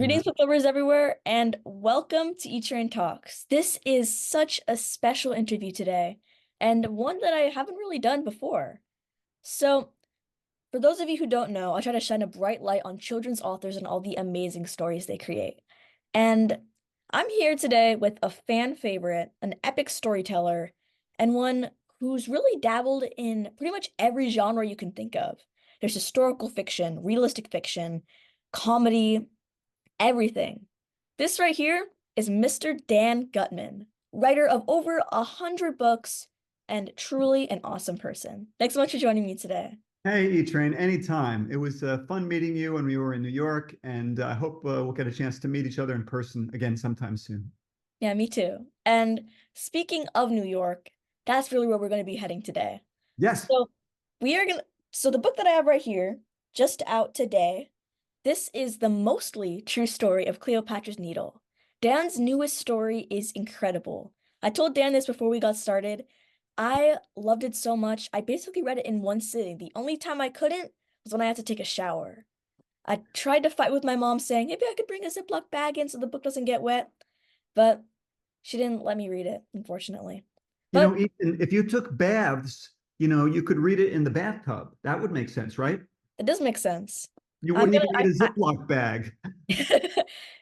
I know. Greetings, book lovers everywhere, and welcome to E-Train Talks. This is such a special interview today, and one that I haven't really done before. So, for those of you who don't know, I try to shine a bright light on children's authors and all the amazing stories they create. And I'm here today with a fan favorite, an epic storyteller, and one who's really dabbled in pretty much every genre you can think of. There's historical fiction, realistic fiction, comedy, everything. This right here is Mr. Dan Gutman, writer of over 100 books and truly an awesome person. Thanks so much for joining me today. Hey, E-Train, anytime. It was fun meeting you when we were in New York, and I hope we'll get a chance to meet each other in person again sometime soon. Yeah, me too. And speaking of New York, that's really where we're going to be heading today. Yes. So we are gonna so the book that I have right here, just out today, this is the mostly true story of Cleopatra's Needle. Dan's newest story is incredible. I told Dan this before we got started. I loved it so much. I basically read it in one sitting. The only time I couldn't was when I had to take a shower. I tried to fight with my mom saying, maybe I could bring a Ziploc bag in so the book doesn't get wet, but she didn't let me read it, unfortunately. You But know, Ethan, if you took baths, you could read it in the bathtub. That would make sense, right? it does make sense. You I'm wouldn't gonna, even need a Ziploc bag.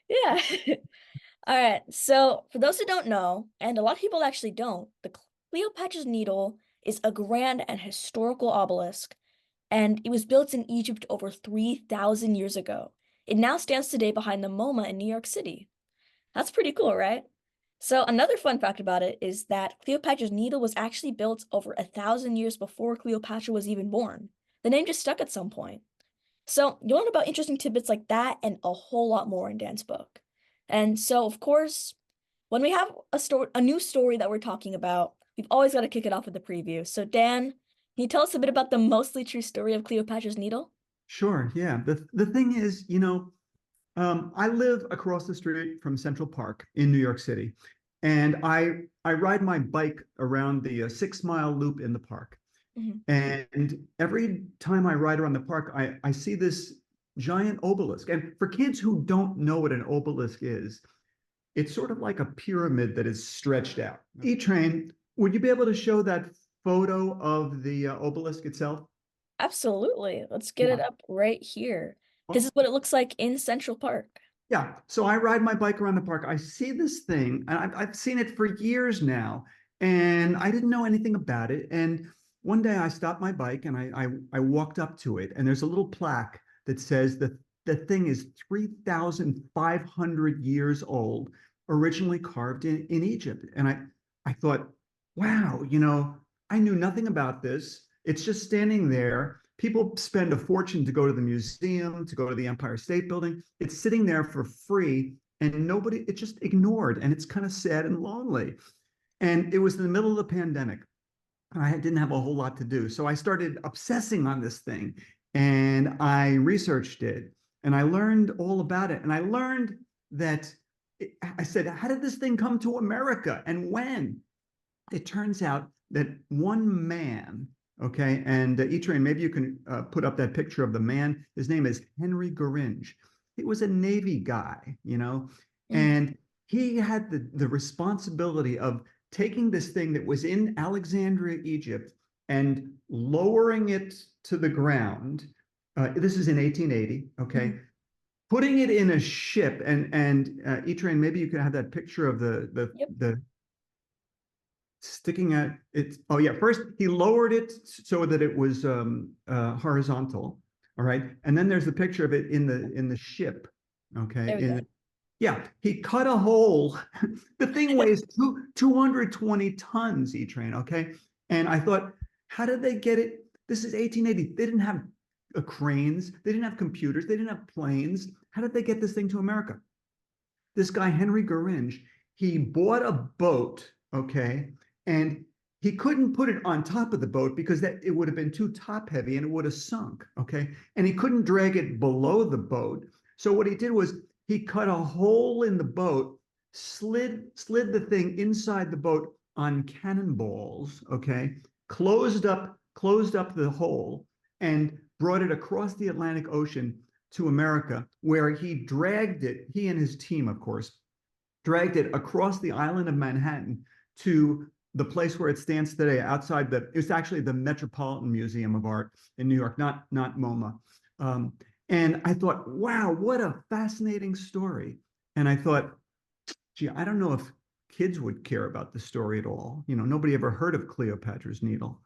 yeah. All right. So, for those who don't know, and a lot of people actually don't, the Cleopatra's Needle is a grand and historical obelisk, and it was built in Egypt over 3,000 years ago. It now stands today behind the MoMA in New York City. That's pretty cool, right? So, another fun fact about it is that Cleopatra's Needle was actually built over 1,000 years before Cleopatra was even born. The name just stuck at some point. So you'll learn about interesting tidbits like that and a whole lot more in Dan's book. And so, of course, when we have a new story that we're talking about, we've always got to kick it off with the preview. So, Dan, can you tell us a bit about the mostly true story of Cleopatra's Needle? Sure, yeah. The thing is, I live across the street from Central Park in New York City, and I ride my bike around the 6 mile loop in the park. Hmm. And every time I ride around the park, I see this giant obelisk. And for kids who don't know what an obelisk is, it's sort of like a pyramid that is stretched out. E-Train, would you be able to show that photo of the obelisk itself? Absolutely. Let's get it Yeah. up right here. This is Well, what it looks like in Central Park. yeah. So I ride my bike around the park. I see this thing, and I've seen it for years now, and I didn't know anything about it. And one day I stopped my bike and I walked up to it, and there's a little plaque that says that the thing is 3,500 years old, originally carved in Egypt. And I thought, wow, I knew nothing about this. It's just standing there. People spend a fortune to go to the museum, to go to the Empire State Building. It's sitting there for free, and nobody, it's just ignored. And it's kind of sad and lonely. And it was in the middle of the pandemic. And I didn't have a whole lot to do. So I started obsessing on this thing and I researched it and I learned all about it. And I learned that I said, how did this thing come to America and when? It turns out that one man, okay, and E-Train, maybe you can put up that picture of the man. His name is Henry Geringe. He was a Navy guy, Mm. and he had the responsibility of taking this thing that was in Alexandria, Egypt, and lowering it to the ground. This is in 1880, okay, Mhm. putting it in a ship, and E-Train, maybe you could have that picture of the the Yep. the sticking at it. Oh yeah, first he lowered it so that it was horizontal. All right, and then there's the picture of it in the ship. Okay, There we go. yeah, he cut a hole. The thing weighs 220 tons, E-Train. Okay, and I thought, how did they get it? This is 1880. They didn't have cranes. They didn't have computers. They didn't have planes. How did they get this thing to America? This guy Henry Geringe, he bought a boat, okay, and he couldn't put it on top of the boat because that it would have been too top heavy and it would have sunk, okay, and he couldn't drag it below the boat. So what he did was he cut a hole in the boat, slid the thing inside the boat on cannonballs, okay, closed up the hole, and brought it across the Atlantic Ocean to America, where he dragged it, he and his team, of course, dragged it across the island of Manhattan to the place where it stands today outside it's actually the Metropolitan Museum of Art in New York, not MoMA. Um, and I thought, wow, what a fascinating story. And I thought, gee, I don't know if kids would care about the story at all. Nobody ever heard of Cleopatra's Needle.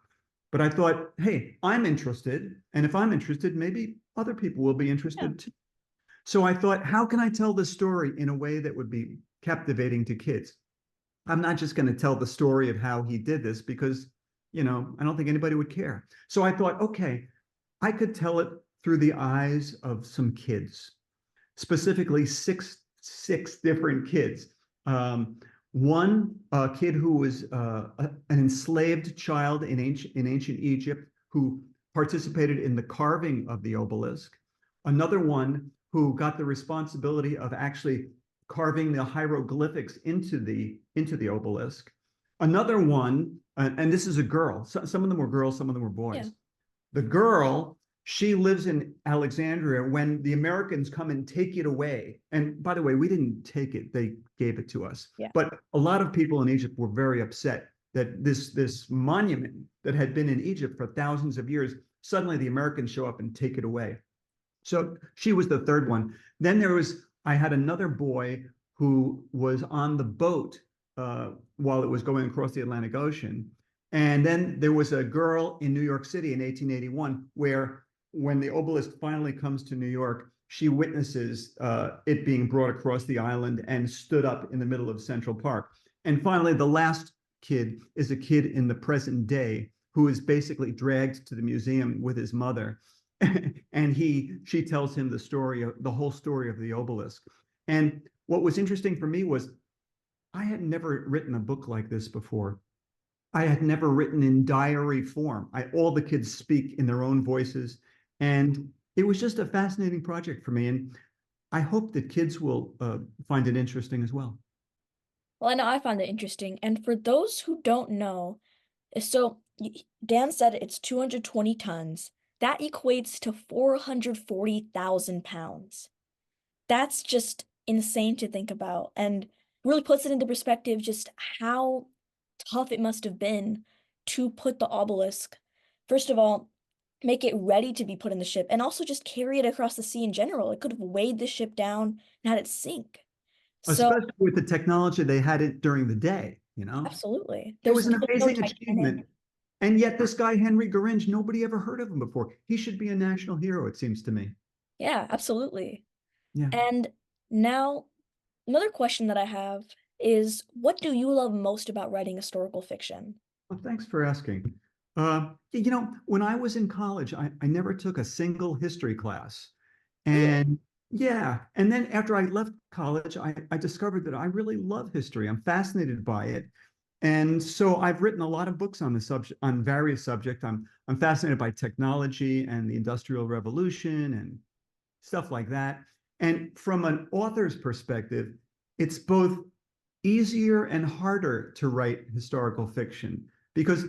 But I thought, hey, I'm interested. And if I'm interested, maybe other people will be interested too. So I thought, how can I tell the story in a way that would be captivating to kids? I'm not just going to tell the story of how he did this because, I don't think anybody would care. So I thought, okay, I could tell it through the eyes of some kids, specifically six different kids. One kid who was an enslaved child in ancient Egypt who participated in the carving of the obelisk. Another one who got the responsibility of actually carving the hieroglyphics into the obelisk. Another one, and this is a girl. Some of them were girls, some of them were boys. Yeah. The girl, she lives in Alexandria when the Americans come and take it away. And by the way, we didn't take it, they gave it to us. Yeah. But a lot of people in Egypt were very upset that this monument that had been in Egypt for thousands of years, suddenly the Americans show up and take it away. So she was the third one. Then I had another boy who was on the boat while it was going across the Atlantic Ocean. And then there was a girl in New York City in 1881 where when the obelisk finally comes to New York, she witnesses it being brought across the island and stood up in the middle of Central Park. And finally, the last kid is a kid in the present day who is basically dragged to the museum with his mother. And she tells him the whole story of the obelisk. And what was interesting for me was I had never written a book like this before. I had never written in diary form. All the kids speak in their own voices. And it was just a fascinating project for me. And I hope that kids will find it interesting as well. Well, I know I found it interesting. And for those who don't know, so Dan said it's 220 tons. That equates to 440,000 pounds. That's just insane to think about and really puts it into perspective just how tough it must have been to put the obelisk, first of all, make it ready to be put in the ship, and also just carry it across the sea in general. It could have weighed the ship down and had it sink. So, Especially with the technology they had it during the day. absolutely. It was an There was no amazing Titanic. achievement. And yet this guy, Henry Geringe, nobody ever heard of him before. He should be a national hero, it seems to me. Yeah, absolutely. Yeah. And now, another question that I have is, what do you love most about writing historical fiction? Well, thanks for asking. When I was in college, I never took a single history class. Really? And yeah, and then after I left college, I discovered that I really love history. I'm fascinated by it. And so I've written a lot of books on the subject, on various subjects. I'm fascinated by technology and the Industrial Revolution and stuff like that. And from an author's perspective, it's both easier and harder to write historical fiction because,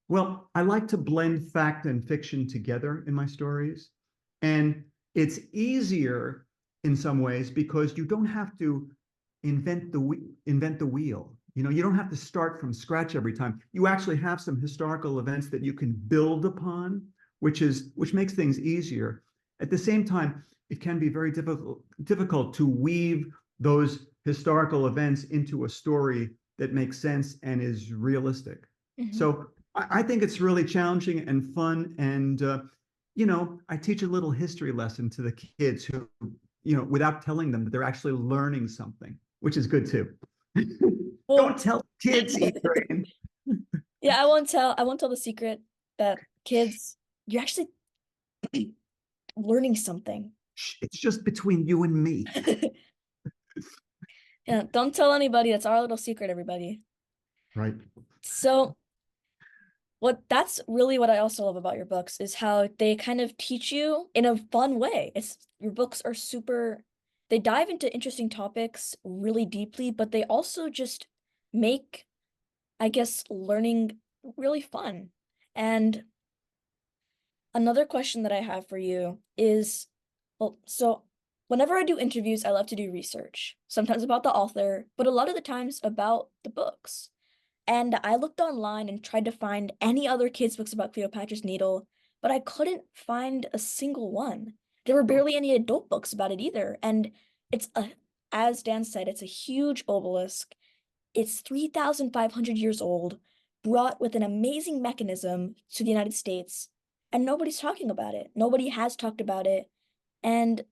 well, I like to blend fact and fiction together in my stories. And it's easier in some ways because you don't have to invent the wheel. You don't have to start from scratch every time. You actually have some historical events that you can build upon, which makes things easier. At the same time, it can be very difficult to weave those historical events into a story that makes sense and is realistic. Mhm. So I think it's really challenging and fun. And, I teach a little history lesson to the kids who, without telling them that they're actually learning something, which is good too. Well, Don't tell kids, Adrian. yeah, I won't tell the secret that kids, you're actually learning something. It's just between you and me, Yeah, don't tell anybody. That's our little secret, everybody. right? So, that's really what I also love about your books is how they kind of teach you in a fun way. Your books are they dive into interesting topics really deeply, but they also just make, I guess, learning really fun. And another question that I have for you is, Well, so whenever I do interviews, I love to do research, sometimes about the author, but a lot of the times about the books. And I looked online and tried to find any other kids' books about Cleopatra's Needle, but I couldn't find a single one. There were barely any adult books about it either. And it's a, as Dan said, it's a huge obelisk. It's 3,500 years old, brought with an amazing mechanism to the United States, and nobody's talking about it. Nobody has talked about it. And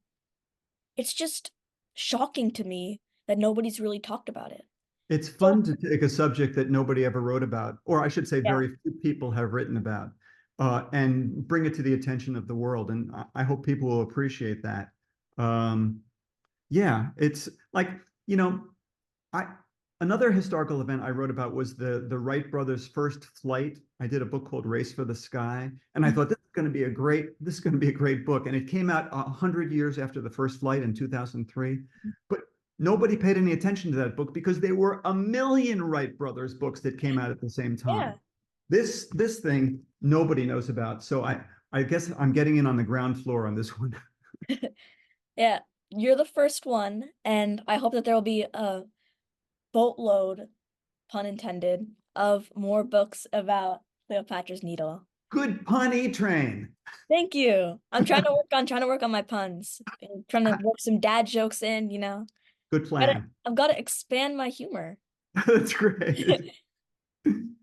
it's just shocking to me that nobody's really talked about it. It's So, fun to take a subject that nobody ever wrote about, or I should say, yeah, very few people have written about, and bring it to the attention of the world. And I hope people will appreciate that. Um, yeah, it's like, you know, I another historical event I wrote about was the Wright brothers' first flight. I did a book called Race for the Sky, and I thought this is going to be a great book. And it came out 100 years after the first flight in 2003. But nobody paid any attention to that book because there were a million Wright brothers books that came out at the same yeah, time. This thing nobody knows about. So I guess I'm getting in on the ground floor on this one. yeah. You're the first one, and I hope that there will be a boatload, pun intended, of more books about Cleopatra's Needle. Good pun, E Train. Thank you. I'm trying to work on my puns. And trying to work some dad jokes in, you know. Good Gotta, plan. I've got to expand my humor. That's great.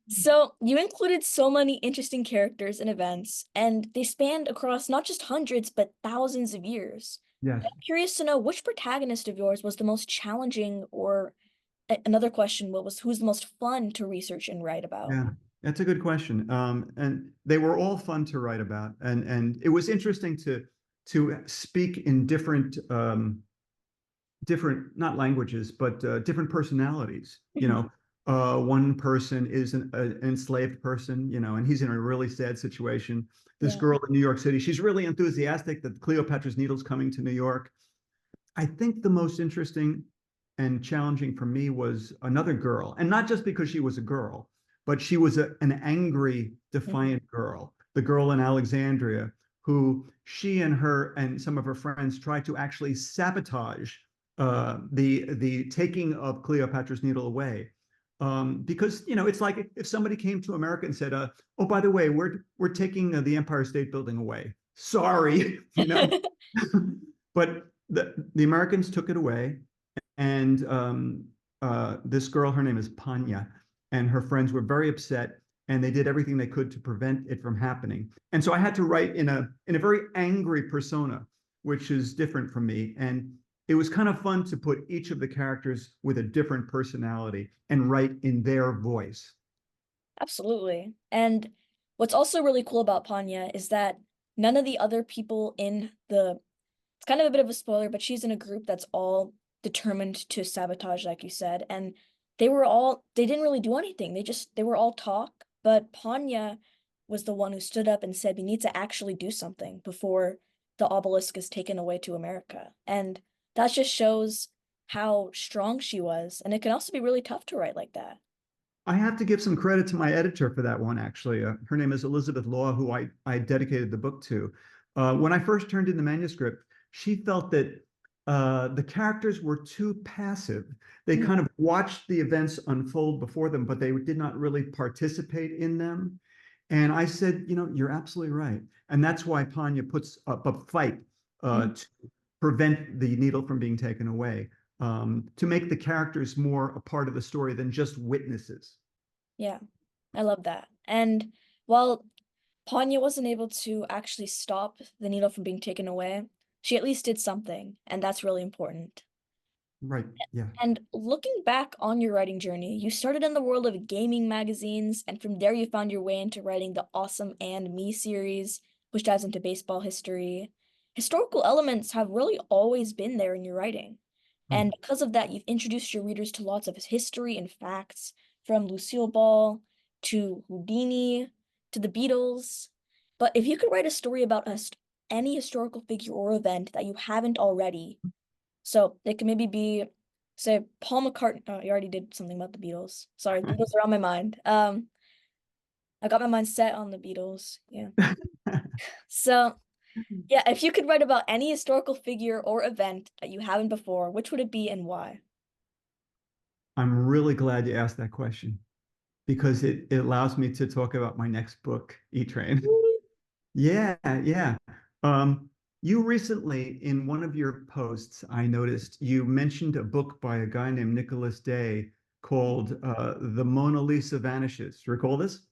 So you included so many interesting characters and events, and they spanned across not just hundreds, but thousands of years. Yes. I'm curious to know which protagonist of yours was the most challenging, or another question, what was who's the most fun to research and write about? Yeah, that's a good question. And they were all fun to write about, and it was interesting to speak in different not languages, but different personalities. Mhm. One person is an enslaved person, and he's in a really sad situation. This Yeah. girl in New York City, she's really enthusiastic that Cleopatra's Needle's coming to New York. I think the most interesting and challenging for me was another girl, and not just because she was a girl, but she was an angry, Mhm. defiant girl. The girl in Alexandria, who she and her and some of her friends tried to actually sabotage the taking of Cleopatra's Needle away. Because it's like if somebody came to America and said, "Oh, by the way, we're taking the Empire State Building away." Sorry, but the Americans took it away, and this girl, her name is Panya, and her friends were very upset, and they did everything they could to prevent it from happening. And so I had to write in a very angry persona, which is different from me. And it was kind of fun to put each of the characters with a different personality and write in their voice. Absolutely. And what's also really cool about Panya is that none of the other people in the it's kind of a bit of a spoiler, but she's in a group that's all determined to sabotage, like you said. And they didn't really do anything. They were all talk, but Panya was the one who stood up and said, we need to actually do something before the obelisk is taken away to America. And that just shows how strong she was. And it can also be really tough to write like that. I have to give some credit to my editor for that one, actually. Her name is Elizabeth Law, who I dedicated the book to. When I first turned in the manuscript, she felt that the characters were too passive. They Mhm. kind of watched the events unfold before them, but they did not really participate in them. And I said, you're absolutely right. And that's why Panya puts up a fight Mhm. to prevent the needle from being taken away, to make the characters more a part of the story than just witnesses. Yeah, I love that. And while Panya wasn't able to actually stop the needle from being taken away, she at least did something, and that's really important. Right. Yeah. And looking back on your writing journey, you started in the world of gaming magazines, and from there you found your way into writing the Awesome and Me series, which dives into baseball history. Historical elements have really always been there in your writing. Right. And because of that, you've introduced your readers to lots of history and facts, from Lucille Ball to Houdini to the Beatles. But if you could write a story about any historical figure or event that you haven't already, so it can maybe be, say, Paul McCartney. Oh, you already did something about the Beatles. Sorry, Beatles are on my mind. I got my mind set on the Beatles. Yeah. So Yeah, if you could write about any historical figure or event that you haven't before, which would it be and why? I'm really glad you asked that question because it allows me to talk about my next book, E Train. Yeah, yeah. Um, you recently, in one of your posts, I noticed you mentioned a book by a guy named Nicholas Day called The Mona Lisa Vanishes. Recall this?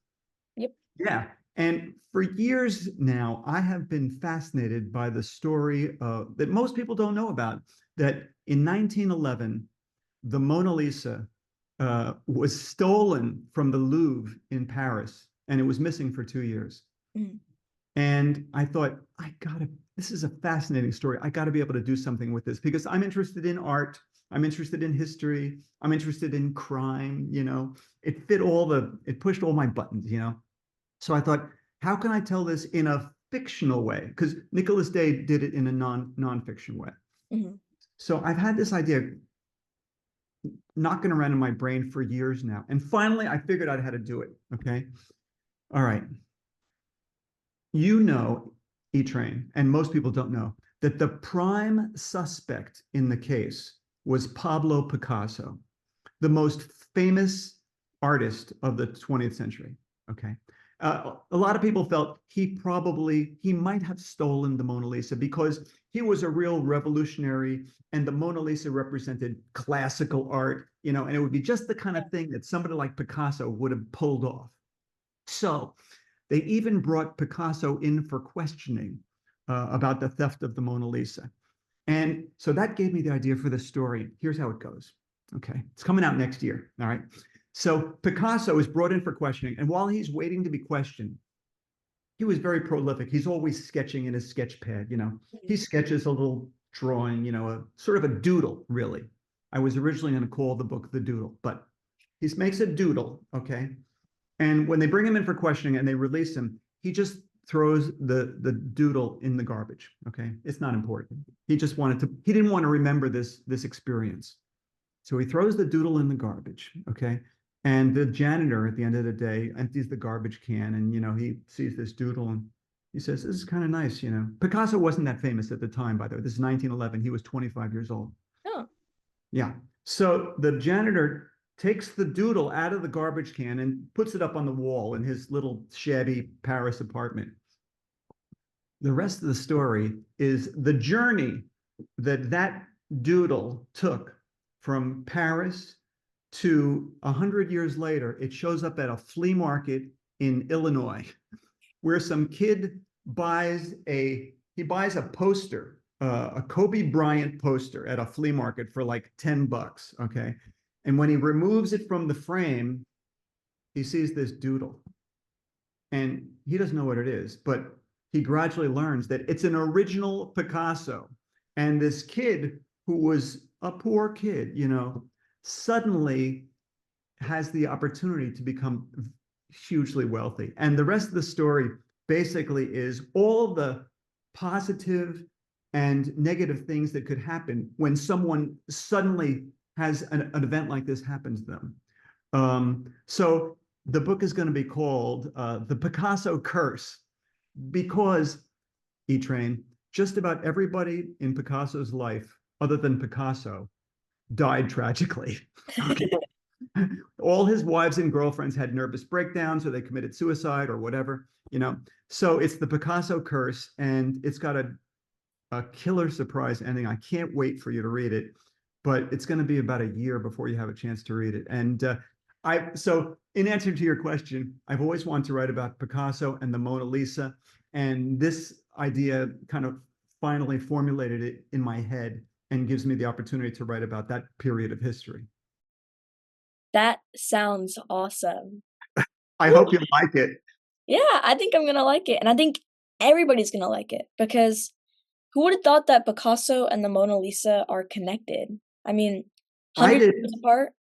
Yep. Yeah. And for years now, I have been fascinated by the story that most people don't know about, that in 1911, the Mona Lisa was stolen from the Louvre in Paris, and it was missing for 2 years. Mhm. And I thought, this is a fascinating story. I got to be able to do something with this because I'm interested in art. I'm interested in history. I'm interested in crime. It pushed all my buttons. So I thought, how can I tell this in a fictional way? Because Nicholas Day did it in a nonfiction way. Mhm. So I've had this idea knocking around in my brain for years now. And finally, I figured out how to do it. Okay. All right. You know, E-Train, and most people don't know, that the prime suspect in the case was Pablo Picasso, the most famous artist of the 20th century. Okay. A lot of people felt he might have stolen the Mona Lisa because he was a real revolutionary and the Mona Lisa represented classical art, and it would be just the kind of thing that somebody like Picasso would have pulled off. So they even brought Picasso in for questioning about the theft of the Mona Lisa. And so that gave me the idea for the story. Here's how it goes. Okay. It's coming out next year. All right. So Picasso is brought in for questioning. And while he's waiting to be questioned, he was very prolific. He's always sketching in his sketch pad. He Mhm. sketches a little drawing, a sort of a doodle, really. I was originally going to call the book The Doodle, but he makes a doodle. Okay. And when they bring him in for questioning and they release him, he just throws the doodle in the garbage. Okay. It's not important. He didn't want to remember this experience. So he throws the doodle in the garbage. Okay. And the janitor at the end of the day empties the garbage can and he sees this doodle and he says, this is kind of nice. Picasso wasn't that famous at the time, by the way. This is 1911. He was 25 years old. Oh. Yeah. So the janitor takes the doodle out of the garbage can and puts it up on the wall in his little shabby Paris apartment. The rest of the story is the journey that doodle took from Paris to 100 years later. It shows up at a flea market in Illinois where some kid buys a poster, a Kobe Bryant poster at a flea market for like $10. Okay. And when he removes it from the frame, he sees this doodle and he doesn't know what it is, but he gradually learns that it's an original Picasso. And this kid, who was a poor kid, suddenly has the opportunity to become hugely wealthy. And the rest of the story basically is all the positive and negative things that could happen when someone suddenly has an event like this happen to them. So the book is going to be called The Picasso Curse because, E-Train, just about everybody in Picasso's life, other than Picasso, died tragically. Okay. All his wives and girlfriends had nervous breakdowns or they committed suicide or whatever. So it's the Picasso curse and it's got a killer surprise ending. I can't wait for you to read it, but it's going to be about a year before you have a chance to read it. And so in answer to your question, I've always wanted to write about Picasso and the Mona Lisa. And this idea kind of finally formulated it in my head and gives me the opportunity to write about that period of history. That sounds awesome. I hope you like it. Yeah, I think I'm gonna like it, and I think everybody's gonna like it because who would have thought that Picasso and the Mona Lisa are connected? I mean, I 100 did. years apart?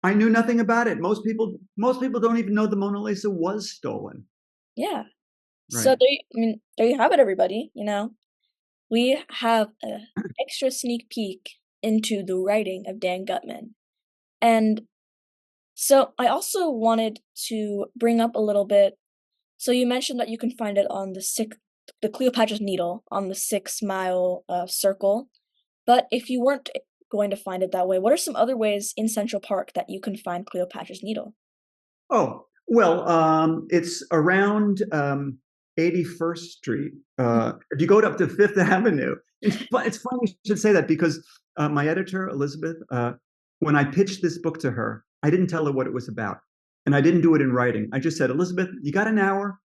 I knew nothing about it. Most people don't even know the Mona Lisa was stolen. Yeah. So Right. there you have it, everybody. We have a extra sneak peek into the writing of Dan Gutman. And so I also wanted to bring up a little bit. So you mentioned that you can find it on the the Cleopatra's Needle on the 6 Mile circle. But if you weren't going to find it that way, what are some other ways in Central Park that you can find Cleopatra's Needle? Oh, well, it's around 81st Street. If you go up to Fifth Avenue, it's funny you should say that because my editor, Elizabeth, when I pitched this book to her, I didn't tell her what it was about. And I didn't do it in writing. I just said, Elizabeth, you got an hour?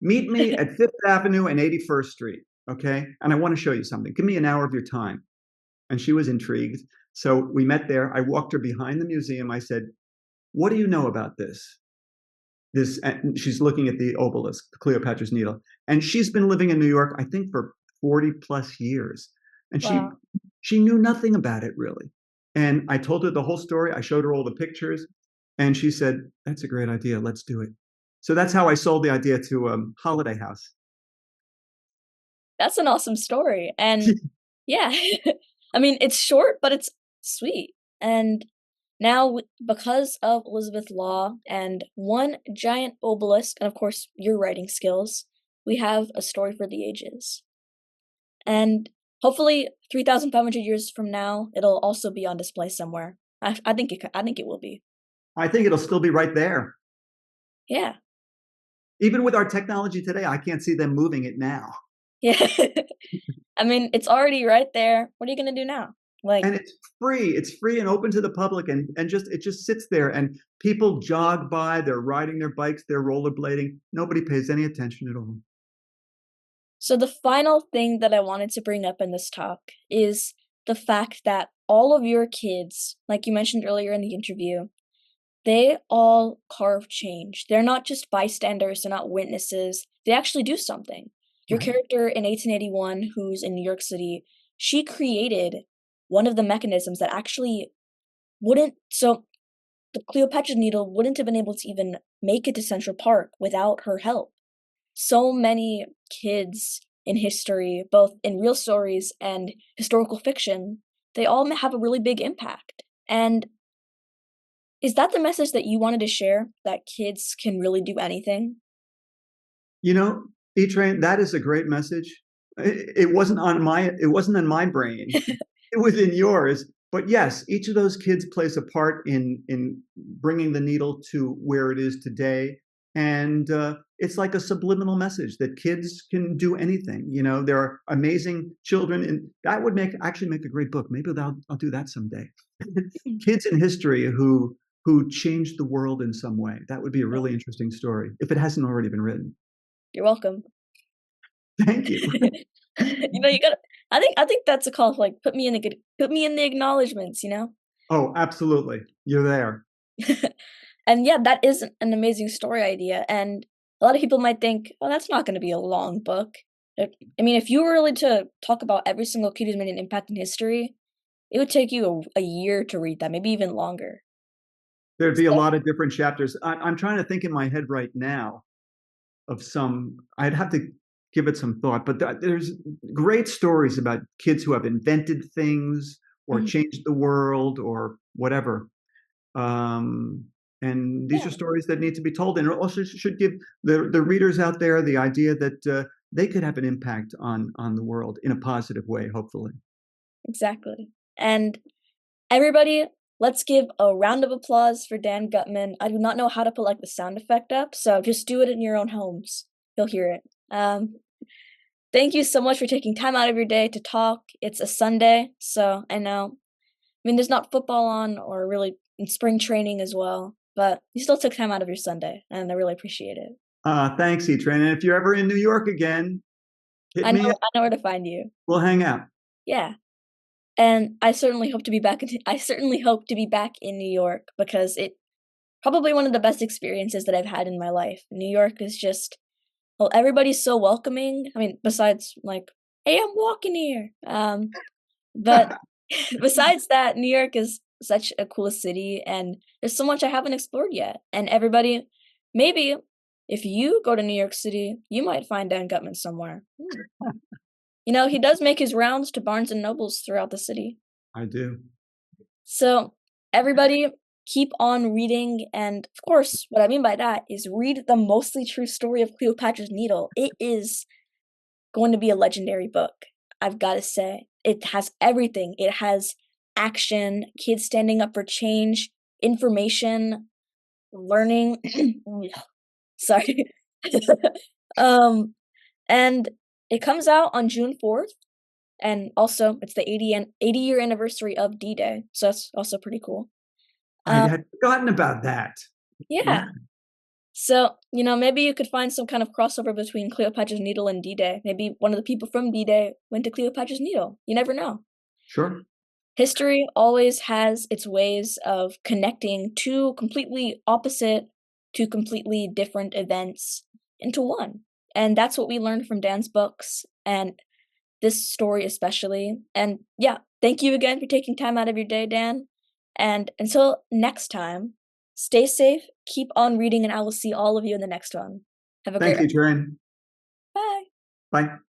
Meet me at Fifth Avenue and 81st Street. Okay. And I want to show you something. Give me an hour of your time. And she was intrigued. So we met there. I walked her behind the museum. I said, what do you know about this? And she's looking at the obelisk, the Cleopatra's Needle, and she's been living in New York, I think, for 40 plus years, and Wow. she knew nothing about it really. And I told her the whole story. I showed her all the pictures, and she said, "That's a great idea. Let's do it." So that's how I sold the idea to Holiday House. That's an awesome story. And yeah, I mean, it's short, but it's sweet. And now, because of Elizabeth Law and one giant obelisk, and of course, your writing skills, we have a story for the ages. And hopefully, 3,500 years from now, it'll also be on display somewhere. I think it will be. I think it'll still be right there. Yeah. Even with our technology today, I can't see them moving it now. Yeah. I mean, it's already right there. What are you gonna do now? Like, And it's free. It's free and open to the public, and just it just sits there. And people jog by. They're riding their bikes. They're rollerblading. Nobody pays any attention at all. so the final thing that I wanted to bring up in this talk is the fact that all of your kids, like you mentioned earlier in the interview, they all carve change. They're not just bystanders, they're not witnesses. They actually do something. Your Right. character in 1881, who's in New York City, she created one of the mechanisms that actually wouldn't so the Cleopatra's Needle wouldn't have been able to even make it to Central Park without her help. So many kids in history, both in real stories and historical fiction, they all have a really big impact. And is that the message that you wanted to share? That kids can really do anything? You know, E-Train, that is a great message. It wasn't on my brain. It was in yours. But yes, each of those kids plays a part in bringing the needle to where it is today. And it's like a subliminal message that kids can do anything. You know, there are amazing children, and that would actually make a great book. Maybe I'll do that someday. Mm, Kids in history who changed the world in some way. That would be a yeah, really interesting story if it hasn't already been written. you're welcome. Thank you. You gotta I think that's a call for, like, put me in the acknowledgments, you know? Oh, absolutely. You're there. And yeah, that is an amazing story idea, and a lot of people might think, "Oh, that's not gonna be a long book." I mean, if you were really to talk about every single kid who's made an impact in history, it would take you a year to read that, maybe even longer. There'd be a So lot of different chapters. I'm trying to think in my head right now of some. I'd have to give it some thought, but there's great stories about kids who have invented things or mhm, changed the world or whatever. Um, and these are yeah, stories that need to be told, and it also should give the readers out there the idea that they could have an impact on the world in a positive way, hopefully. exactly. And everybody, let's give a round of applause for Dan Gutman. I do not know how to put, like, the sound effect up, so just do it in your own homes. You'll hear it. Thank you so much for taking time out of your day to talk. It's a Sunday, so I mean, there's not football on or really in spring training as well, but you still took time out of your Sunday, and I really appreciate it. Thanks, E-Train. And if you're ever in New York again, hit me up. I know where to find you. We'll hang out. Yeah. And I certainly hope to be back in New York because it probably one of the best experiences that I've had in my life. New York is just well, everybody's so welcoming. I mean, besides like, "Hey, I'm walking here." But besides that, New York is such a cool city, and there's so much I haven't explored yet. And everybody, maybe if you go to New York City, you might find Dan Gutman somewhere. Hmm. He does make his rounds to Barnes and Nobles throughout the city. I do. So, everybody, keep on reading. And of course, what I mean by that is read the mostly true story of Cleopatra's Needle. It is going to be a legendary book. I've got to say, it has everything. It has action, kids standing up for change, information, learning. Sorry. um, and it comes out on June 4th. And also, it's the 80-year anniversary of D-Day. So that's also pretty cool. I Um, had forgotten about that. Yeah. yeah. So, maybe you could find some kind of crossover between Cleopatra's Needle and D-Day. Maybe one of the people from D-Day went to Cleopatra's Needle. You never know. Sure. History always has its ways of connecting two completely different events into one. And that's what we learned from Dan's books and this story especially. And yeah, thank you again for taking time out of your day, Dan. And until next time, stay safe, keep on reading, and I will see all of you in the next one. Have a great Thank you, rest. Taryn. Bye. Bye.